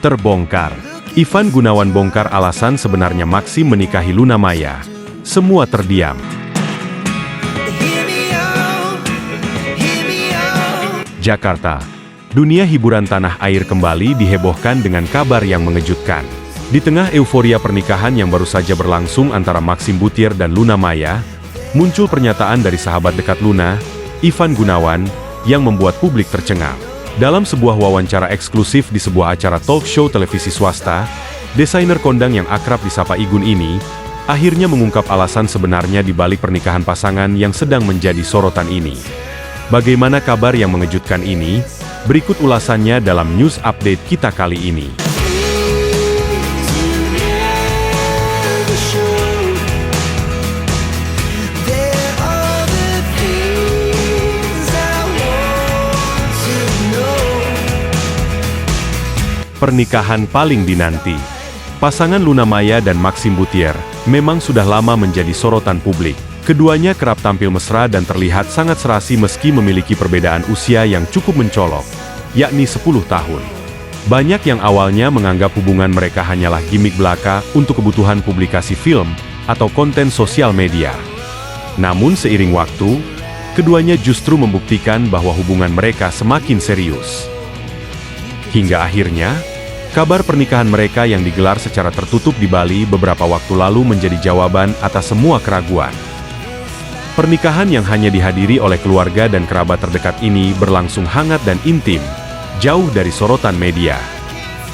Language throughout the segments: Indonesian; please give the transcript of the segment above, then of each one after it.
Terbongkar. Ivan Gunawan bongkar alasan sebenarnya Maxim menikahi Luna Maya. Semua terdiam. Jakarta. Dunia hiburan tanah air kembali dihebohkan dengan kabar yang mengejutkan. Di tengah euforia pernikahan yang baru saja berlangsung antara Maxim Butier dan Luna Maya, muncul pernyataan dari sahabat dekat Luna, Ivan Gunawan, yang membuat publik tercengang. Dalam sebuah wawancara eksklusif di sebuah acara talk show televisi swasta, desainer kondang yang akrab disapa Igun ini, akhirnya mengungkap alasan sebenarnya di balik pernikahan pasangan yang sedang menjadi sorotan ini. Bagaimana kabar yang mengejutkan ini? Berikut ulasannya dalam news update kita kali ini. Pernikahan paling dinanti. Pasangan Luna Maya dan Maxim Butier memang sudah lama menjadi sorotan publik. Keduanya kerap tampil mesra dan terlihat sangat serasi meski memiliki perbedaan usia yang cukup mencolok, yakni 10 tahun. Banyak yang awalnya menganggap hubungan mereka hanyalah gimik belaka untuk kebutuhan publikasi film atau konten sosial media. Namun seiring waktu, keduanya justru membuktikan bahwa hubungan mereka semakin serius. Hingga akhirnya, kabar pernikahan mereka yang digelar secara tertutup di Bali beberapa waktu lalu menjadi jawaban atas semua keraguan. Pernikahan yang hanya dihadiri oleh keluarga dan kerabat terdekat ini berlangsung hangat dan intim, jauh dari sorotan media.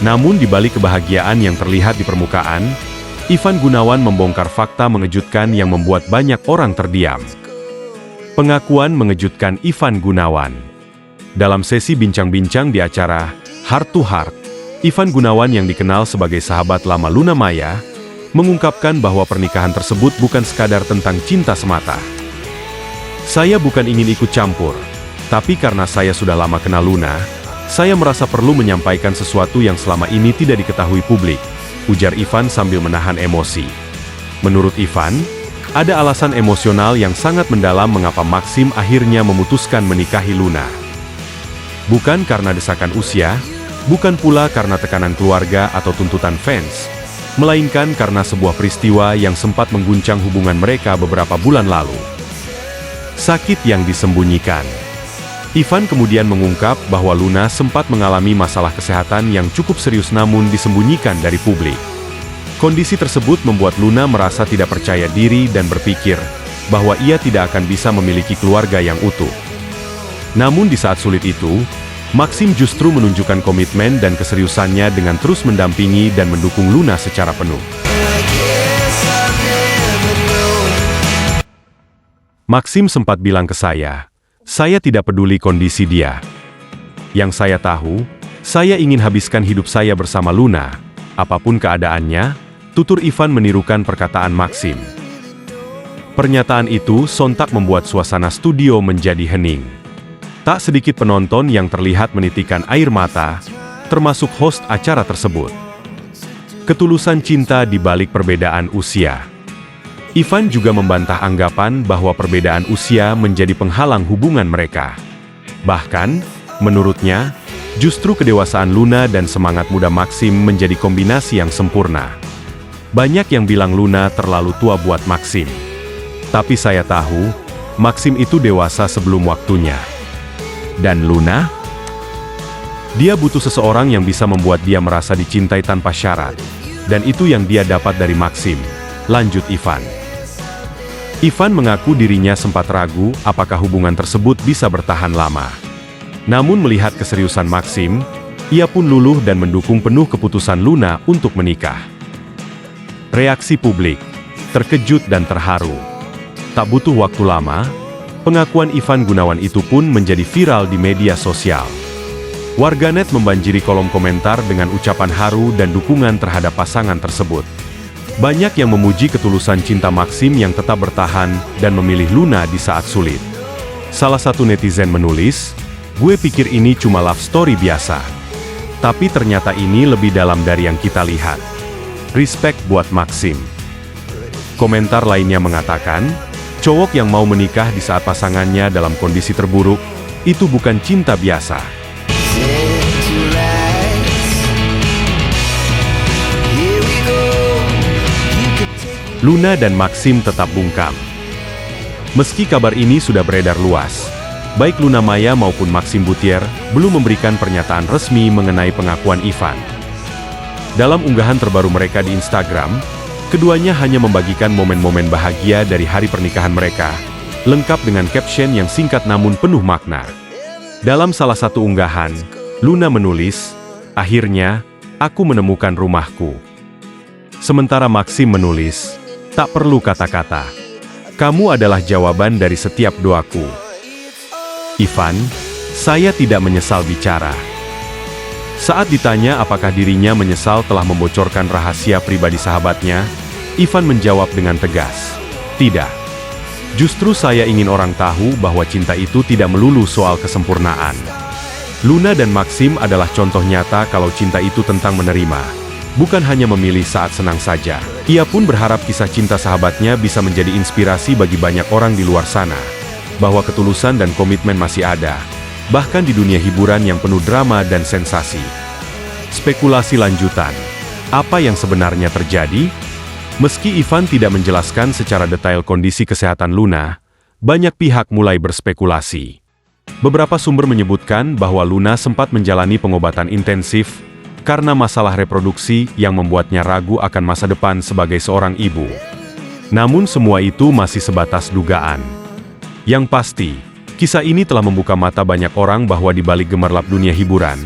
Namun di balik kebahagiaan yang terlihat di permukaan, Ivan Gunawan membongkar fakta mengejutkan yang membuat banyak orang terdiam. Pengakuan mengejutkan Ivan Gunawan. Dalam sesi bincang-bincang di acara Heart to Heart, Ivan Gunawan yang dikenal sebagai sahabat lama Luna Maya, mengungkapkan bahwa pernikahan tersebut bukan sekadar tentang cinta semata. Saya bukan ingin ikut campur, tapi karena saya sudah lama kenal Luna, saya merasa perlu menyampaikan sesuatu yang selama ini tidak diketahui publik, ujar Ivan sambil menahan emosi. Menurut Ivan, ada alasan emosional yang sangat mendalam mengapa Maxim akhirnya memutuskan menikahi Luna. Bukan karena desakan usia, bukan pula karena tekanan keluarga atau tuntutan fans, melainkan karena sebuah peristiwa yang sempat mengguncang hubungan mereka beberapa bulan lalu. Sakit yang disembunyikan. Ivan kemudian mengungkap bahwa Luna sempat mengalami masalah kesehatan yang cukup serius namun disembunyikan dari publik. Kondisi tersebut membuat Luna merasa tidak percaya diri dan berpikir bahwa ia tidak akan bisa memiliki keluarga yang utuh. Namun di saat sulit itu, Maxim justru menunjukkan komitmen dan keseriusannya dengan terus mendampingi dan mendukung Luna secara penuh. Maxim sempat bilang ke saya tidak peduli kondisi dia. Yang saya tahu, saya ingin habiskan hidup saya bersama Luna, apapun keadaannya, tutur Ivan menirukan perkataan Maxim. Pernyataan itu sontak membuat suasana studio menjadi hening. Tak sedikit penonton yang terlihat menitikan air mata, termasuk host acara tersebut. Ketulusan cinta di balik perbedaan usia. Ivan juga membantah anggapan bahwa perbedaan usia menjadi penghalang hubungan mereka. Bahkan, menurutnya, justru kedewasaan Luna dan semangat muda Maxim menjadi kombinasi yang sempurna. Banyak yang bilang Luna terlalu tua buat Maxim. Tapi saya tahu, Maxim itu dewasa sebelum waktunya. Dan Luna? Dia butuh seseorang yang bisa membuat dia merasa dicintai tanpa syarat. Dan itu yang dia dapat dari Maxim, lanjut Ivan. Ivan mengaku dirinya sempat ragu apakah hubungan tersebut bisa bertahan lama. Namun melihat keseriusan Maxim, ia pun luluh dan mendukung penuh keputusan Luna untuk menikah. Reaksi publik, terkejut dan terharu. Tak butuh waktu lama, pengakuan Ivan Gunawan itu pun menjadi viral di media sosial. Warganet membanjiri kolom komentar dengan ucapan haru dan dukungan terhadap pasangan tersebut. Banyak yang memuji ketulusan cinta Maxim yang tetap bertahan dan memilih Luna di saat sulit. Salah satu netizen menulis, "Gue pikir ini cuma love story biasa. Tapi ternyata ini lebih dalam dari yang kita lihat. Respect buat Maxim." Komentar lainnya mengatakan, cowok yang mau menikah di saat pasangannya dalam kondisi terburuk, itu bukan cinta biasa. Luna dan Maxim tetap bungkam. Meski kabar ini sudah beredar luas, baik Luna Maya maupun Maxim Buttier belum memberikan pernyataan resmi mengenai pengakuan Ivan. Dalam unggahan terbaru mereka di Instagram, keduanya hanya membagikan momen-momen bahagia dari hari pernikahan mereka, lengkap dengan caption yang singkat namun penuh makna. Dalam salah satu unggahan, Luna menulis, "Akhirnya, aku menemukan rumahku." Sementara Maxim menulis, "Tak perlu kata-kata. Kamu adalah jawaban dari setiap doaku." Ivan, "Saya tidak menyesal bicara." Saat ditanya apakah dirinya menyesal telah membocorkan rahasia pribadi sahabatnya, Ivan menjawab dengan tegas, "Tidak. Justru saya ingin orang tahu bahwa cinta itu tidak melulu soal kesempurnaan." Luna dan Maxim adalah contoh nyata kalau cinta itu tentang menerima, bukan hanya memilih saat senang saja. Ia pun berharap kisah cinta sahabatnya bisa menjadi inspirasi bagi banyak orang di luar sana, bahwa ketulusan dan komitmen masih ada, bahkan di dunia hiburan yang penuh drama dan sensasi. Spekulasi lanjutan. Apa yang sebenarnya terjadi? Meski Ivan tidak menjelaskan secara detail kondisi kesehatan Luna, banyak pihak mulai berspekulasi. Beberapa sumber menyebutkan bahwa Luna sempat menjalani pengobatan intensif karena masalah reproduksi yang membuatnya ragu akan masa depan sebagai seorang ibu. Namun semua itu masih sebatas dugaan. Yang pasti, kisah ini telah membuka mata banyak orang bahwa di balik gemerlap dunia hiburan,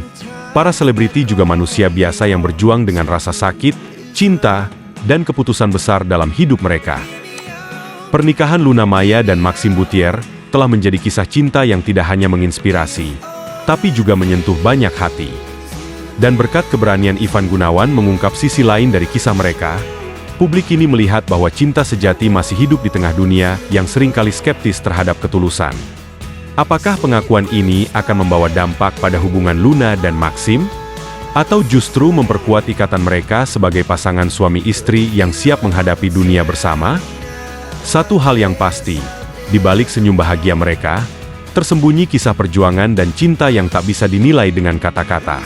para selebriti juga manusia biasa yang berjuang dengan rasa sakit, cinta, dan keputusan besar dalam hidup mereka. Pernikahan Luna Maya dan Maxim Buttier telah menjadi kisah cinta yang tidak hanya menginspirasi, tapi juga menyentuh banyak hati. Dan berkat keberanian Ivan Gunawan mengungkap sisi lain dari kisah mereka, publik kini melihat bahwa cinta sejati masih hidup di tengah dunia yang seringkali skeptis terhadap ketulusan. Apakah pengakuan ini akan membawa dampak pada hubungan Luna dan Maxim? Atau justru memperkuat ikatan mereka sebagai pasangan suami istri yang siap menghadapi dunia bersama? Satu hal yang pasti, di balik senyum bahagia mereka, tersembunyi kisah perjuangan dan cinta yang tak bisa dinilai dengan kata-kata.